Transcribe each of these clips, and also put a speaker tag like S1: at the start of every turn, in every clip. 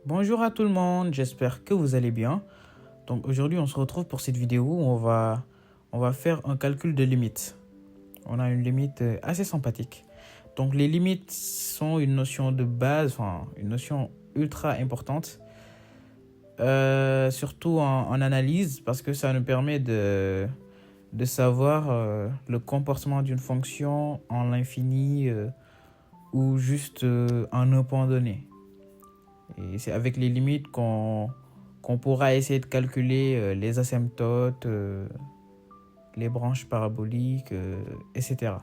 S1: Bonjour à tout le monde, j'espère que vous allez bien. Donc aujourd'hui on se retrouve pour cette vidéo où on va faire un calcul de limites. On a une limite assez sympathique. Donc les limites sont une notion de base, enfin une notion ultra importante, surtout en analyse parce que ça nous permet de savoir le comportement d'une fonction en l'infini ou juste en un point donné. Et c'est avec les limites qu'on pourra essayer de calculer les asymptotes, les branches paraboliques, etc.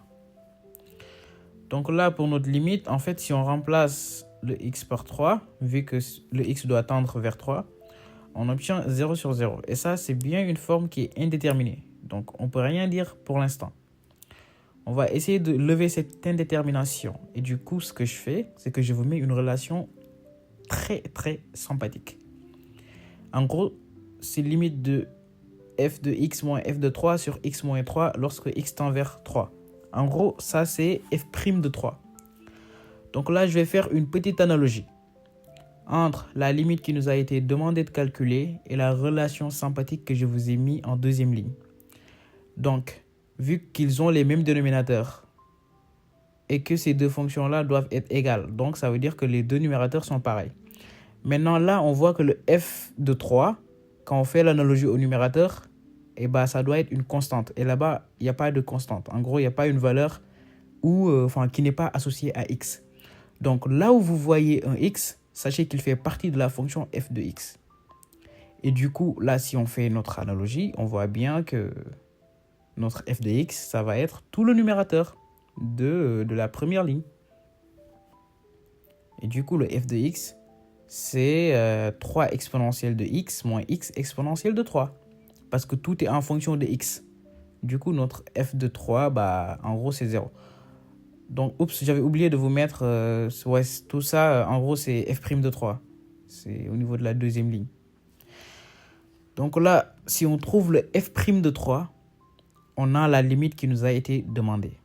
S1: Donc là, pour notre limite, en fait, si on remplace le x par 3, vu que le x doit tendre vers 3, on obtient 0 sur 0. Et ça, c'est bien une forme qui est indéterminée. Donc, on ne peut rien dire pour l'instant. On va essayer de lever cette indétermination. Et du coup, ce que je fais, c'est que je vous mets une relation très sympathique. En gros, c'est limite de f de x moins f de 3 sur x moins 3 lorsque x tend vers 3. En gros, ça c'est f' de 3. Donc là, je vais faire une petite analogie entre la limite qui nous a été demandé de calculer et la relation sympathique que je vous ai mis en deuxième ligne. Donc, vu qu'ils ont les mêmes dénominateurs et que ces deux fonctions-là doivent être égales, donc ça veut dire que les deux numérateurs sont pareils. Maintenant, là, on voit que le f de 3, quand on fait l'analogie au numérateur, ça doit être une constante. Et là-bas, il n'y a pas de constante. En gros, il n'y a pas une valeur qui n'est pas associée à x. Donc, là où vous voyez un x, sachez qu'il fait partie de la fonction f de x. Et du coup, là, si on fait notre analogie, on voit bien que notre f de x, ça va être tout le numérateur de la première ligne. Et du coup, le f de x, c'est 3 exponentielle de x moins x exponentielle de 3. Parce que tout est en fonction de x. Du coup, notre f de 3, en gros, c'est 0. Donc, j'avais oublié de vous mettre... tout ça, en gros, c'est f' de 3. C'est au niveau de la deuxième ligne. Donc là, si on trouve le f' de 3, on a la limite qui nous a été demandée.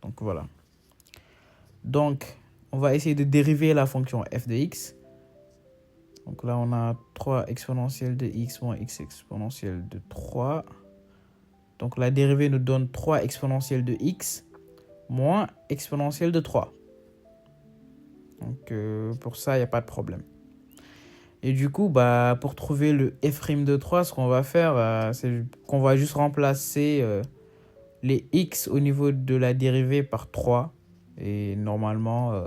S1: Donc, voilà. Donc, on va essayer de dériver la fonction f de x. Donc là, on a 3 exponentielle de x moins x exponentielle de 3. Donc la dérivée nous donne 3 exponentielle de x moins exponentielle de 3. Donc pour ça, il n'y a pas de problème. Et du coup, pour trouver le f' de 3, ce qu'on va faire, c'est qu'on va juste remplacer les x au niveau de la dérivée par 3. Et normalement,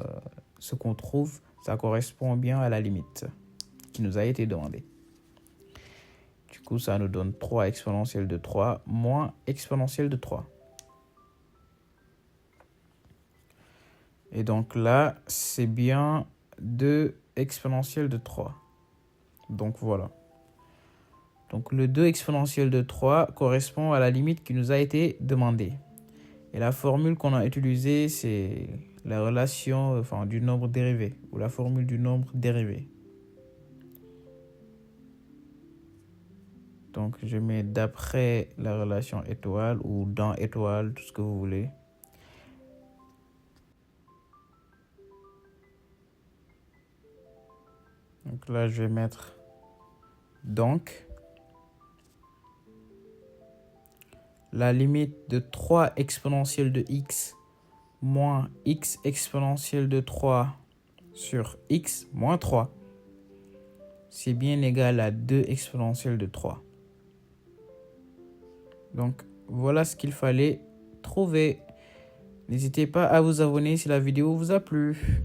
S1: ce qu'on trouve, ça correspond bien à la limite qui nous a été demandée. Du coup, ça nous donne 3 exponentielle de 3 moins exponentielle de 3. Et donc là, c'est bien 2 exponentielle de 3. Donc voilà. Donc le 2 exponentielle de 3 correspond à la limite qui nous a été demandée. Et la formule qu'on a utilisée, c'est la relation du nombre dérivé, ou la formule du nombre dérivé. Donc je mets d'après la relation étoile ou dans étoile, tout ce que vous voulez. Donc là, je vais mettre donc la limite de 3 exponentielle de x moins x exponentielle de 3 sur x moins 3, c'est bien égal à 2 exponentielle de 3. Donc, voilà ce qu'il fallait trouver. N'hésitez pas à vous abonner si la vidéo vous a plu.